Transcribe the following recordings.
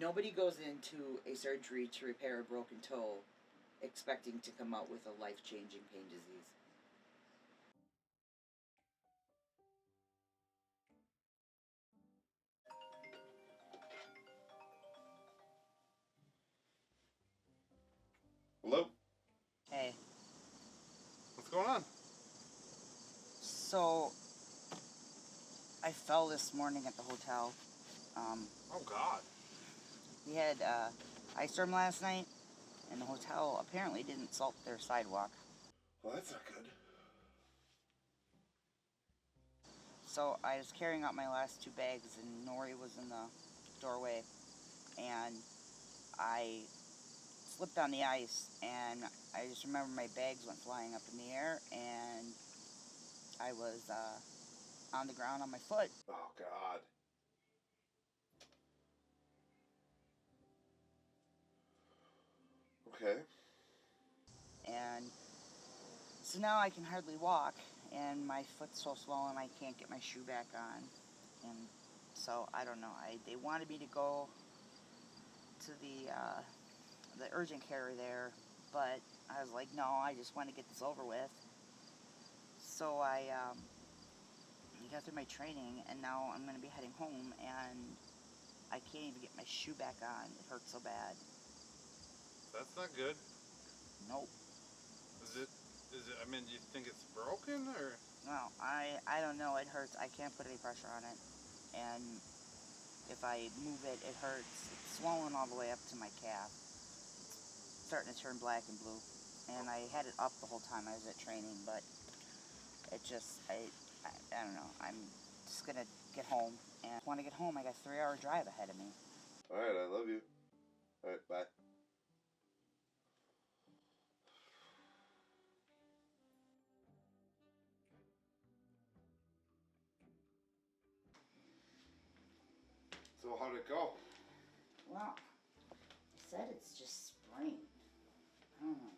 Nobody goes into a surgery to repair a broken toe expecting to come out with a life-changing pain disease. Hello? Hey, What's going on? so I fell this morning at the hotel. Oh, God. We had ice storm last night, and the hotel apparently didn't salt their sidewalk. Well, that's not good. So I was carrying out my last two bags, and Nori was in the doorway, and I slipped on the ice, and I just remember my bags went flying up in the air, and I was on the ground on my foot. Oh, God. Okay. And so now I can hardly walk, and my foot's so swollen I can't get my shoe back on. And so I don't know. They wanted me to go to the urgent care there, but I was like, no, I just want to get this over with. So I got through my training, and now I'm going to be heading home, and I can't even get my shoe back on. It hurts so bad. That's not good. Nope. I mean, do you think it's broken, or? No, I don't know. It hurts. I can't put any pressure on it. And if I move it, it hurts. It's swollen all the way up to my calf. It's starting to turn black and blue. And I had it up the whole time I was at training, but it just, I don't know. I'm just going to get home. And when I get home, I got a 3-hour drive ahead of me. All right, I love you. All right, bye. So how'd it go? Well, they said it's just sprained. I don't know.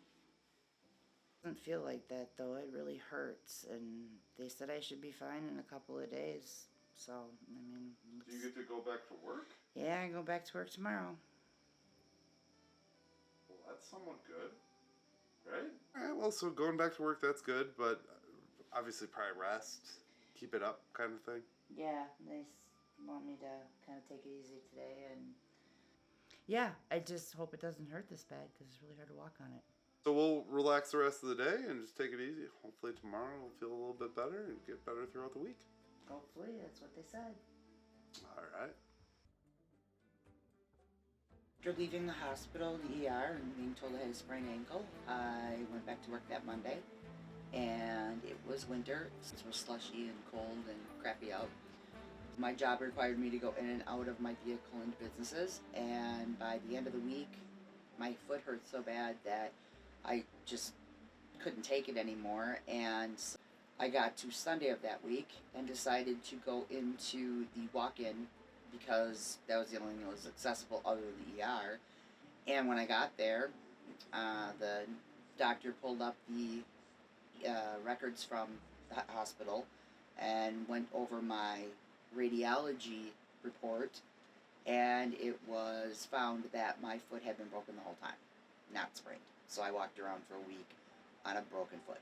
Doesn't feel like that though. It really hurts, and they said I should be fine in a couple of days. So I mean, Do you get to go back to work? yeah, I go back to work tomorrow. Well, that's somewhat good, right? All right, well, so going back to work, that's good, but obviously probably rest, keep it up kind of thing. Yeah, they want me to kind of take it easy today, and yeah, I just hope it doesn't hurt this bad because it's really hard to walk on it. So we'll relax the rest of the day and just take it easy. Hopefully tomorrow we'll feel a little bit better and get better throughout the week. Hopefully, that's what they said. All right. After leaving the hospital, the ER, and being told I had a sprained ankle, I went back to work that Monday, and it was winter. It was slushy and cold and crappy out. My job required me to go in and out of my vehicle into businesses, and by the end of the week, my foot hurt so bad that I just couldn't take it anymore. And so I got to Sunday of that week and decided to go into the walk-in because that was the only thing that was accessible other than the ER. And when I got there, the doctor pulled up the records from the hospital and went over my radiology report, and it was found that my foot had been broken the whole time, not sprained. So I walked around for a week on a broken foot.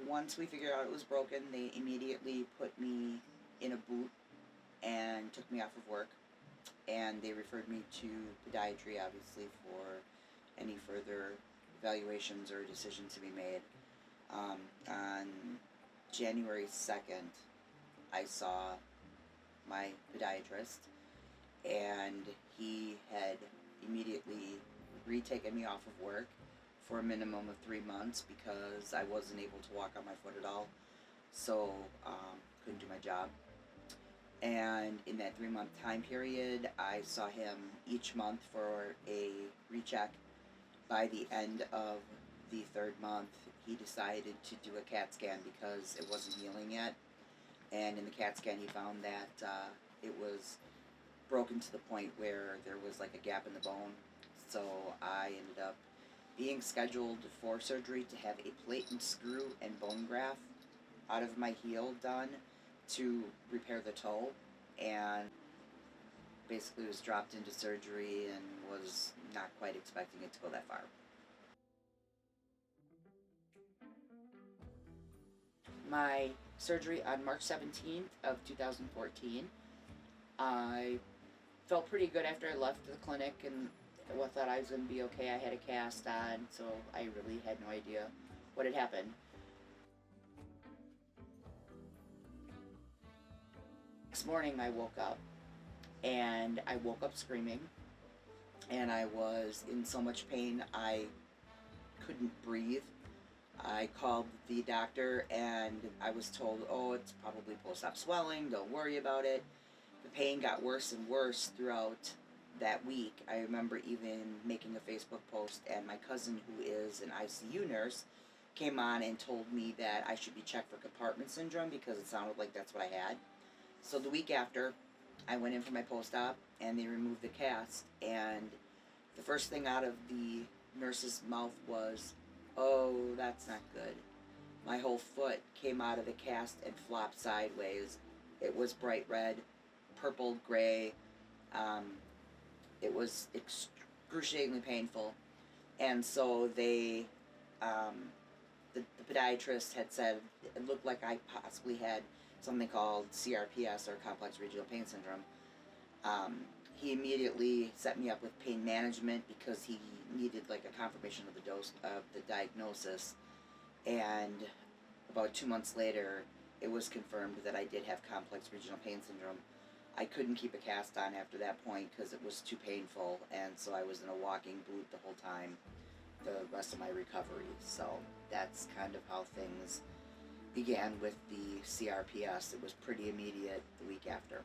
Once we figured out it was broken, they immediately put me in a boot and took me off of work, and they referred me to podiatry, obviously, for any further evaluations or decisions to be made. On January 2nd, I saw my podiatrist, and he had immediately retaken me off of work for a minimum of 3 months because I wasn't able to walk on my foot at all, so couldn't do my job. And in that 3-month time period, I saw him each month for a recheck. By the end of the 3rd month, he decided to do a CAT scan because it wasn't healing yet. And in the CAT scan, he found that it was broken to the point where there was like a gap in the bone. So I ended up being scheduled for surgery to have a plate and screw and bone graft out of my heel done. to repair the toe, and basically was dropped into surgery and was not quite expecting it to go that far. My surgery on March 17th of 2014, I felt pretty good after I left the clinic and thought I was going to be okay. I had a cast on, so I really had no idea what had happened. Next morning I woke up, and I woke up screaming, and I was in so much pain I couldn't breathe. I called the doctor and I was told, oh, it's probably post-op swelling, don't worry about it. The pain got worse and worse throughout that week. I remember even making a Facebook post, and my cousin, who is an ICU nurse, came on and told me that I should be checked for compartment syndrome because it sounded like that's what I had. So the week after, I went in for my post-op, and they removed the cast, and the first thing out of the nurse's mouth was, oh, that's not good. My whole foot came out of the cast and flopped sideways. It was bright red, purple, gray. It was excruciatingly painful. And so the podiatrist had said it looked like I possibly had something called CRPS, or complex regional pain syndrome. He immediately set me up with pain management because he needed like a confirmation of the diagnosis. And about 2 months later, it was confirmed that I did have complex regional pain syndrome. I couldn't keep a cast on after that point because it was too painful, and so I was in a walking boot the whole time, the rest of my recovery. So that's kind of how things began with the CRPS. It was pretty immediate the week after.